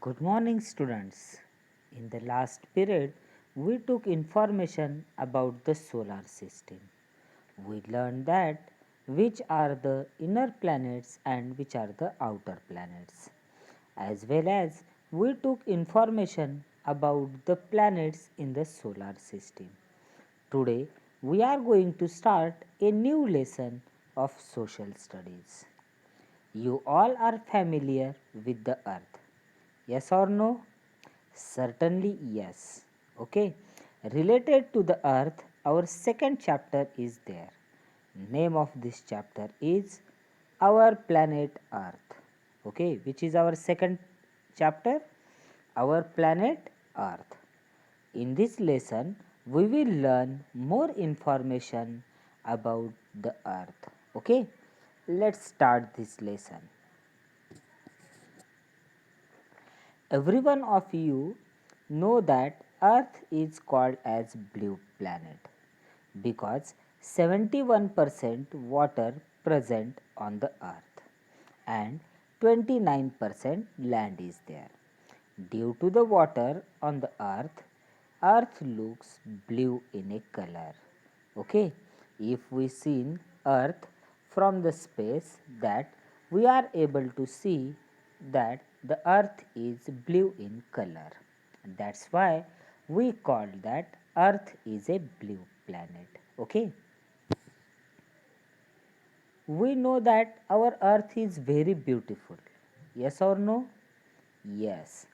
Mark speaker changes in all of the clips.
Speaker 1: Good morning, students. In the last period, we took information about the solar system. We learned that which are the inner planets and which are the outer planets. As well as we took information about the planets in the solar system. Today, we are going to start a new lesson of social studies. You all are familiar with the earth. Yes or no? Certainly, yes. Okay. Related to the earth, our second chapter is there. Name of this chapter is Our Planet Earth. Okay, which is our second chapter? Our Planet Earth. In this lesson, we will learn more information about the earth. Okay, let's start this lesson. Every one of you know that earth is called as blue planet because 71% water present on the earth and 29% land is there. Due to the water on the earth looks blue in a color. Okay, if we see earth from the space, that we are able to see that the earth is blue in color. That's why we call that earth is a blue planet. Okay, we know that our earth is very beautiful. Yes or no? Yes.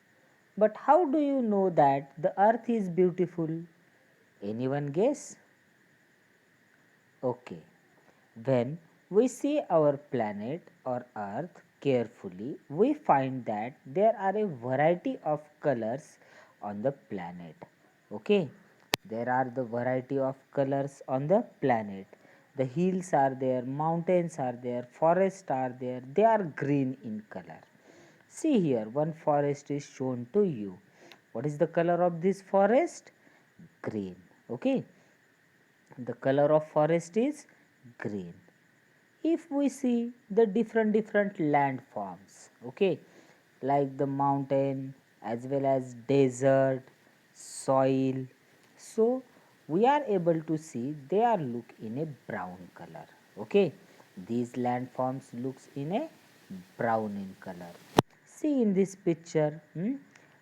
Speaker 1: But how do you know that the earth is beautiful? Anyone guess? Okay. When we see our planet or earth carefully, we find that there are a variety of colors on the planet. Okay. There are the variety of colors on the planet. The hills are there, mountains are there, forests are there. They are green in color. See here, one forest is shown to you. What is the color of this forest? Green. Okay. The color of forest is green. If we see the different landforms, okay, like the mountain as well as desert, soil, so we are able to see they are look in a brown color. Okay, these landforms looks in a brown in color. See in this picture,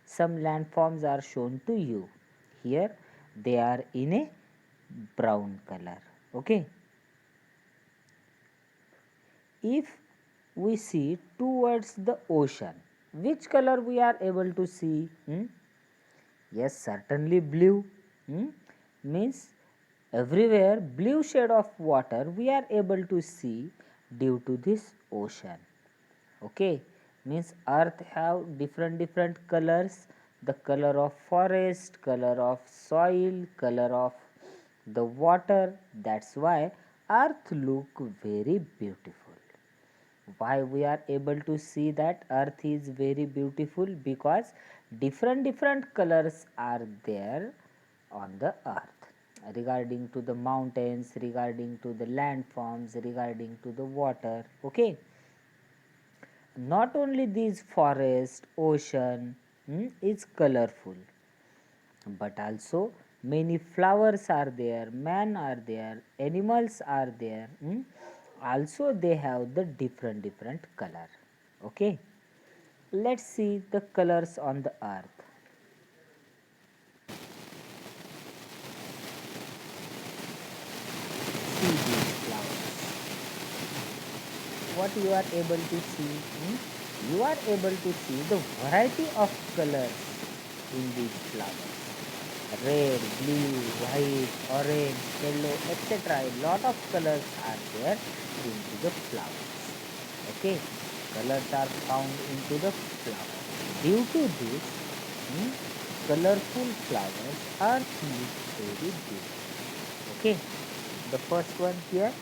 Speaker 1: some landforms are shown to you. Here they are in a brown color. Okay, if we see towards the ocean, which color we are able to see? Yes, certainly blue. Means everywhere blue shade of water we are able to see due to this ocean. Okay, means earth have different colors, the color of forest, color of soil, color of the water. That's why earth look very beautiful. Why we are able to see that earth is very beautiful? Because different colors are there on the earth, regarding to the mountains, regarding to the landforms, regarding to the water. Okay, not only these forest, ocean is colorful, but also many flowers are there, man are there, animals are there. Also they have the different color. Okay, let's see the colors on the earth. See these flowers. What you are able to see? You are able to see the variety of colors in these flowers: red, blue, white, orange, yellow, etc. A lot of colors are there into the flowers. Okay, colors are found into the flower. Due to this, hmm, colorful flowers are look very beautiful. Okay, the first one here,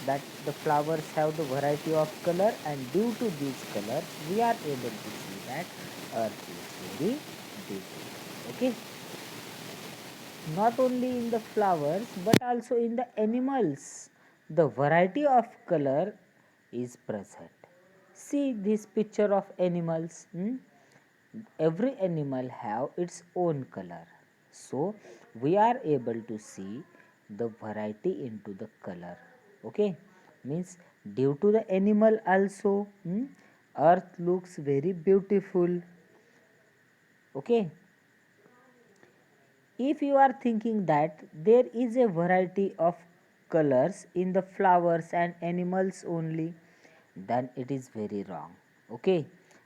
Speaker 1: that the flowers have the variety of color, and due to these colors we are able to see that earth is very beautiful. Okay, not only in the flowers but also in the animals, the variety of color is present. See this picture of animals. every animal have its own color, so we are able to see the variety into the color. Okay, means due to the animal also, earth looks very beautiful. Okay, if you are thinking that there is a variety of colors in the flowers and animals only, then it is very wrong. Okay,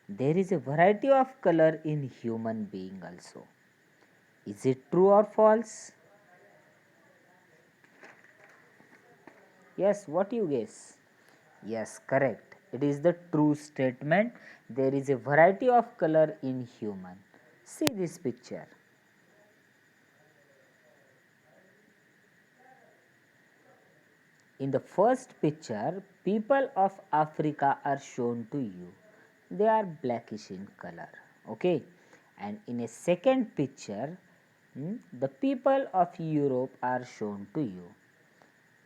Speaker 1: there is a variety of color in human being also. Is it true or false? Yes, what you guess? Yes, correct. It is the true statement. There is a variety of color in human. See this picture. In the first picture, people of Africa are shown to you. They are blackish in color. Okay. And in a second picture, the people of Europe are shown to you.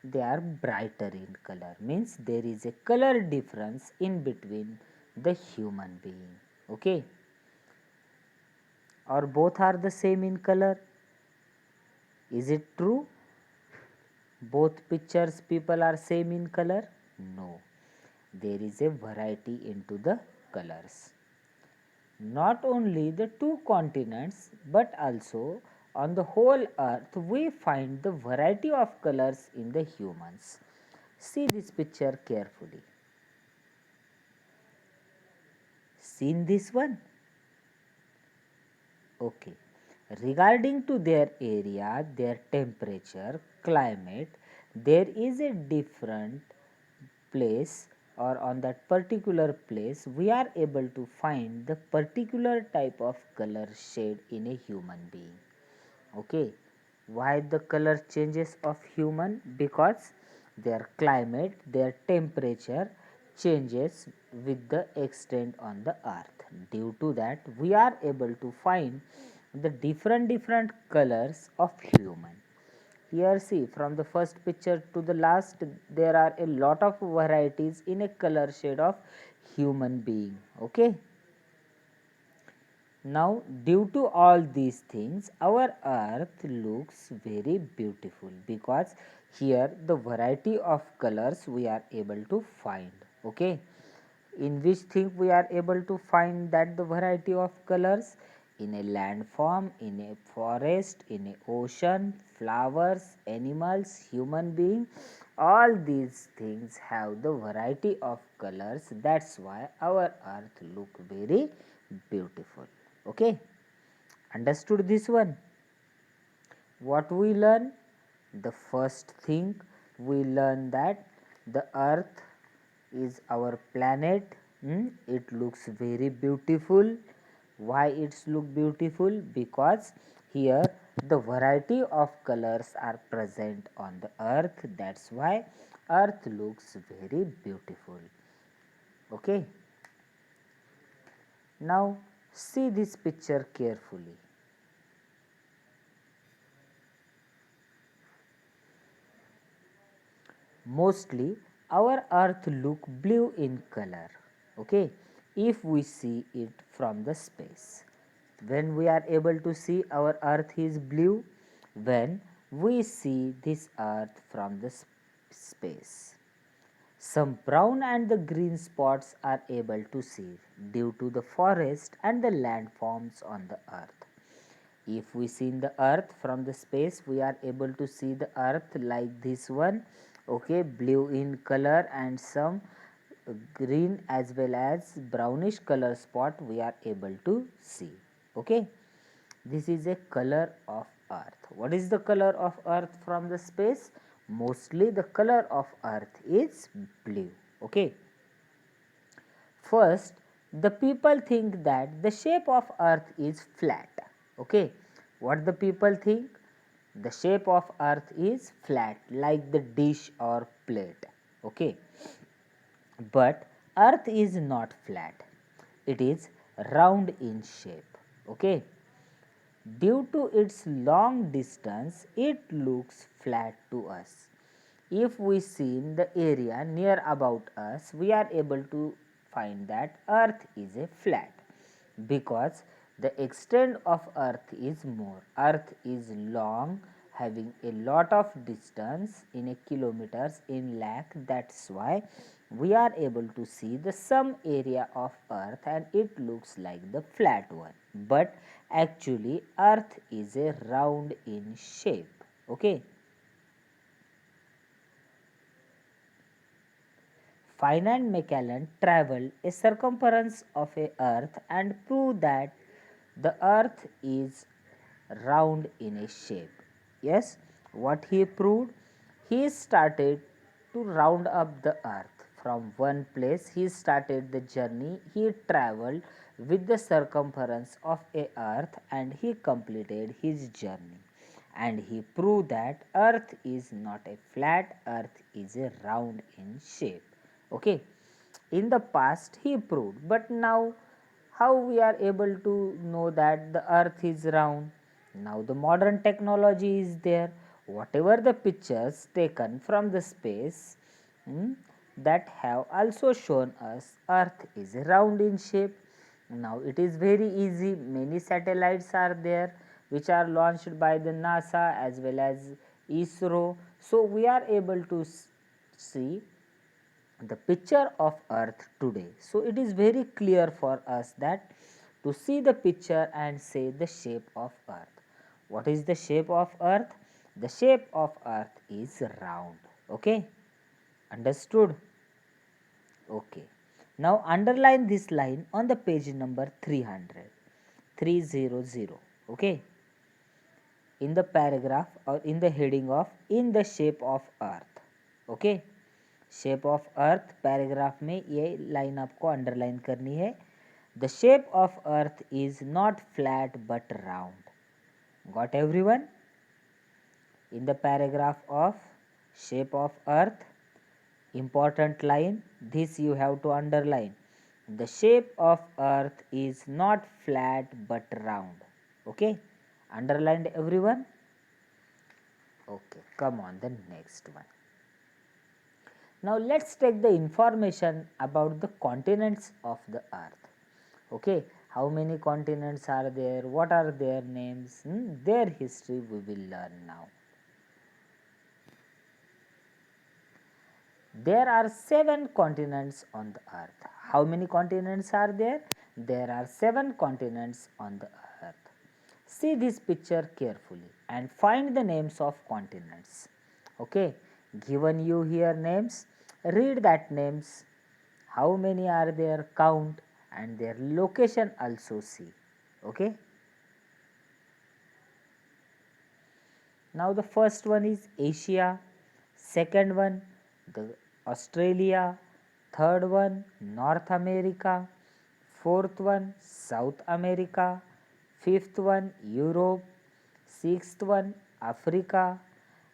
Speaker 1: They are brighter in color, means there is a color difference in between the human being. Okay, or both are the same in color. Is it true? Both pictures people are same in color? No, there is a variety into the colors. Not only the two continents, but also on the whole earth we find the variety of colors in the humans. See this picture carefully. Seen this one? Okay. Regarding to their area, their temperature, climate, there is a different place, or on that particular place we are able to find the particular type of color shade in a human being. Okay, why the color changes of human? Because their climate, their temperature changes with the extent on the earth. Due to that we are able to find the different colors of human. Here see, from the first picture to the last, there are a lot of varieties in a color shade of human being. Okay, now due to all these things our earth looks very beautiful, because here the variety of colors we are able to find. Okay, in which thing we are able to find that the variety of colors? In a landform, in a forest, in a ocean, flowers, animals, human being, all these things have the variety of colors. That's why our earth look very beautiful. Okay, understood this one? What we learn? The first thing we learn that the earth is our planet. It looks very beautiful. Why it's look beautiful? Because here the variety of colors are present on the earth. That's why earth looks very beautiful. Okay, now see this picture carefully. Mostly our earth look blue in color. Okay, if we see it from the space, when we are able to see our earth is blue, when we see this earth from the space. Some brown and the green spots are able to see due to the forest and the landforms on the earth. If we see the earth from the space, we are able to see the earth like this one. Okay, blue in color and some green as well as brownish color spot we are able to see. Okay, this is a color of earth. What is the color of earth from the space? Mostly the color of earth is blue. Okay, first the people think that the shape of earth is flat. Okay, what the people think? The shape of earth is flat like the dish or plate. Okay, but earth is not flat, it is round in shape. Okay, due to its long distance it looks flat to us. If we see in the area near about us, we are able to find that earth is a flat. because the extent of earth is more. Earth is long, having a lot of distance in a kilometers in lakh. That's why we are able to see the some area of earth and it looks like the flat one, but actually earth is a round in shape. Okay. Fine and Magellan traveled a circumference of a earth and proved that the earth is round in a shape. Yes, what he proved? He started to round up the earth. From one place he started the journey. He traveled with the circumference of a earth and he completed his journey. And he proved that earth is not a flat, earth is a round in shape. Okay. In the past he proved, but now how we are able to know that the earth is round? Now the modern technology is there. Whatever the pictures taken from the space, that have also shown us earth is round in shape. Now it is very easy. Many satellites are there which are launched by the NASA as well as ISRO. So we are able to see the picture of earth today. So it is very clear for us that to see the picture and say the shape of earth. What is the shape of earth? The shape of earth is round. Okay, understood? Okay. Now underline this line on the page number 300, 300. Okay, in the paragraph or in the heading of in the shape of earth. Okay, shape of earth paragraph में ये line आपको underline करनी है. The shape of earth is not flat but round. Got everyone? in the paragraph of shape of earth, important line, this you have to underline. The shape of earth is not flat but round. Okay, underlined everyone? Okay, come on the next one. Now let's take the information about the continents of the earth. Okay, how many continents are there? What are their names? Their history we will learn now. There are 7 continents on the earth. How many continents are there? There are 7 continents on the earth. See this picture carefully and find the names of continents. Okay, given you here names, read that names. How many are there? Count and their location also see. Okay. Now the first one is Asia, second one the Australia, third one North America, fourth one South America, fifth one Europe, sixth one Africa,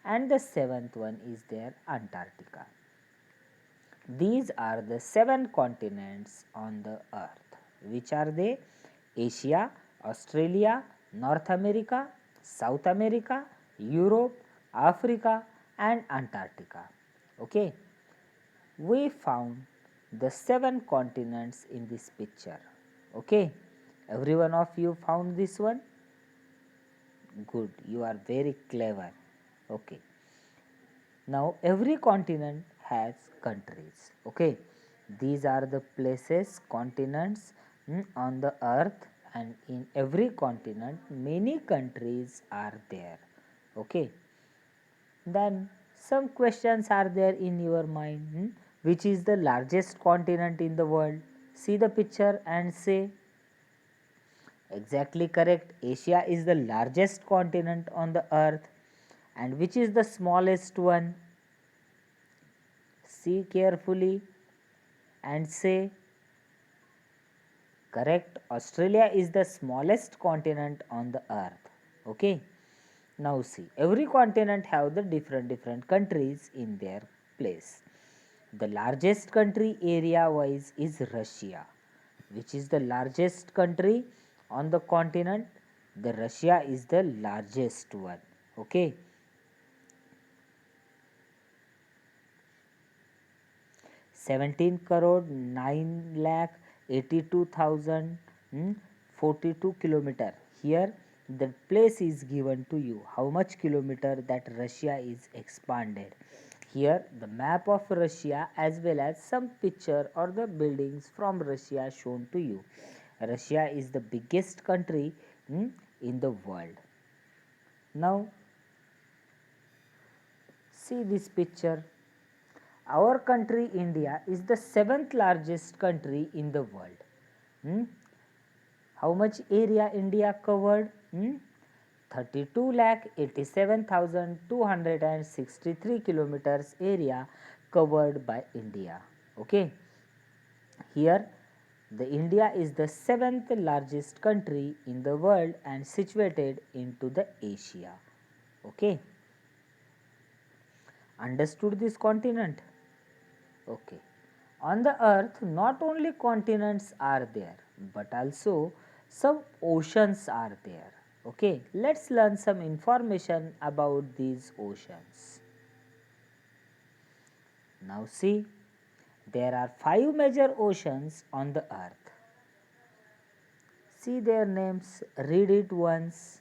Speaker 1: and the seventh one is there Antarctica. These are the 7 continents on the earth. Which are they? Asia, Australia, North America, South America, Europe, Africa and Antarctica. Okay. We found the 7 continents in this picture. Okay. Every one of you found this one? Good. You are very clever. Okay. Now every continent has countries. Okay. These are the places, continents on the earth, and in every continent many countries are there. Okay. Then some questions are there in your mind. Which is the largest continent in the world? See the picture and say. Exactly correct. Asia is the largest continent on the earth. And which is the smallest one? See carefully and say. Correct. Australia is the smallest continent on the earth. Okay. Now see, every continent have the different countries in their place. The largest country area wise is Russia. Which is the largest country on the continent? The Russia is the largest one. Okay. 17 crore 9 lakh 82,000 42 kilometer. Here the place is given to you, how much kilometer that Russia is expanded. Here the map of Russia as well as some picture or the buildings from Russia shown to you. Russia is the biggest country in the world. Now see this picture. Our country India is the seventh largest country in the world. How much area India covered? 32,87,263 kilometers area covered by India. Okay. Here the India is the seventh largest country in the world and situated into the Asia. Okay. Understood this continent? Okay. On the earth, not only continents are there, but also some oceans are there. Okay, let's learn some information about these oceans. Now see, there are 5 major oceans on the earth. See their names, read it once.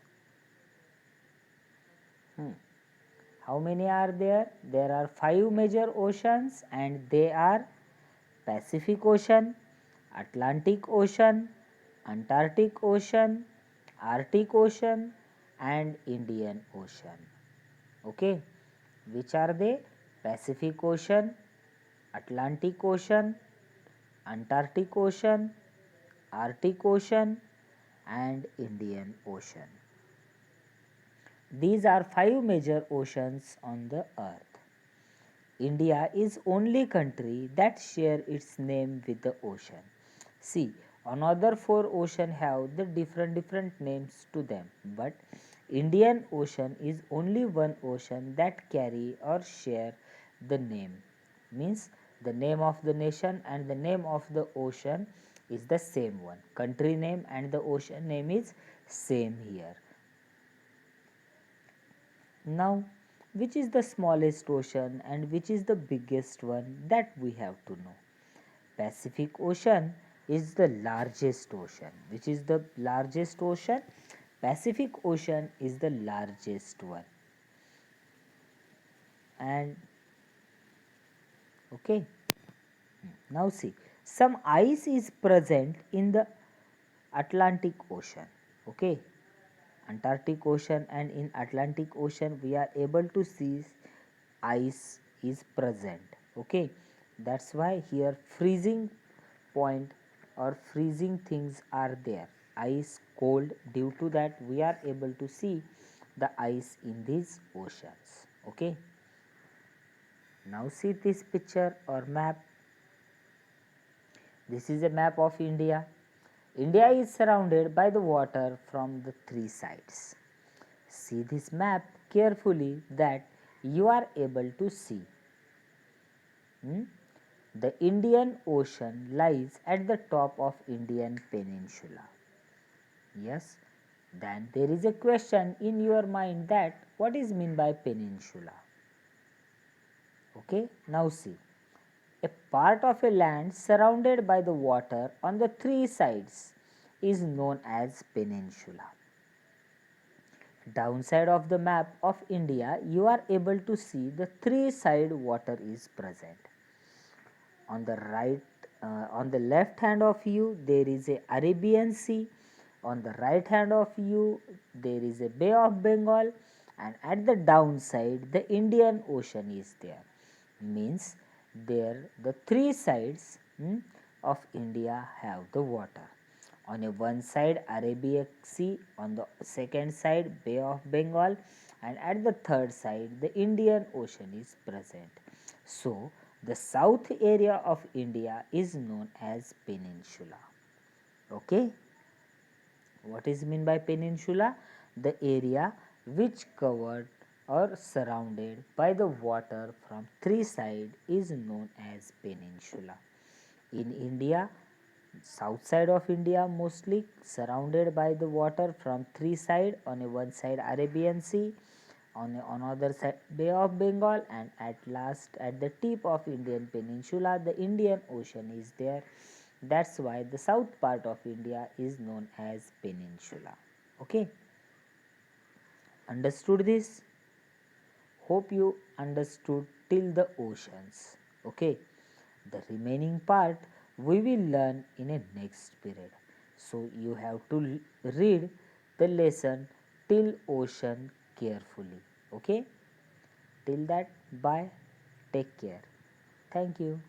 Speaker 1: How many are there? There are 5 major oceans and they are Pacific Ocean, Atlantic Ocean, Antarctic Ocean, Arctic Ocean and Indian Ocean. Okay, which are they? Pacific Ocean, Atlantic Ocean, Antarctic Ocean, Arctic Ocean and Indian Ocean. These are 5 major oceans on the earth. India is only country that share its name with the ocean. See, another 4 ocean have the different names to them, but Indian Ocean is only one ocean that carry or share the name. Means the name of the nation and the name of the ocean is the same one. Country name and the ocean name is same here. Now, which is the smallest ocean and which is the biggest one, that we have to know. Pacific Ocean is the largest ocean. Which is the largest ocean? Pacific Ocean is the largest one. And okay, now see, some ice is present in the Atlantic Ocean. Okay, Antarctic Ocean and in Atlantic Ocean we are able to see ice is present. Okay, that's why here freezing point or freezing things are there. Ice cold, due to that we are able to see the ice in these oceans. Okay, now see this picture or map. This is a map of India. India is surrounded by the water from the 3 sides. See this map carefully that you are able to see. The Indian Ocean lies at the top of Indian Peninsula. Yes, then there is a question in your mind that what is meant by peninsula? Okay, now see. A part of a land surrounded by the water on the 3 sides is known as peninsula. Downside of the map of India, you are able to see the 3 side water is present. On the right, on the left hand of you, there is a Arabian Sea. On the right hand of you, there is a Bay of Bengal, and at the downside, the Indian Ocean is there. Means there the 3 sides of India have the water. On a one side Arabian Sea, on the second side Bay of Bengal, and at the third side the Indian Ocean is present. So the south area of India is known as peninsula. Okay, what is meant by peninsula? The area which covered or surrounded by the water from 3 sides is known as peninsula. In India, south side of India mostly surrounded by the water from 3 sides. On a one side Arabian Sea, on another side Bay of Bengal, and at last at the tip of Indian Peninsula the Indian Ocean is there. That's why the south part of India is known as peninsula. Okay, understood this? Hope you understood till the oceans. Okay, the remaining part we will learn in a next period. So you have to read the lesson till ocean carefully. Okay, till that, bye, take care. Thank you.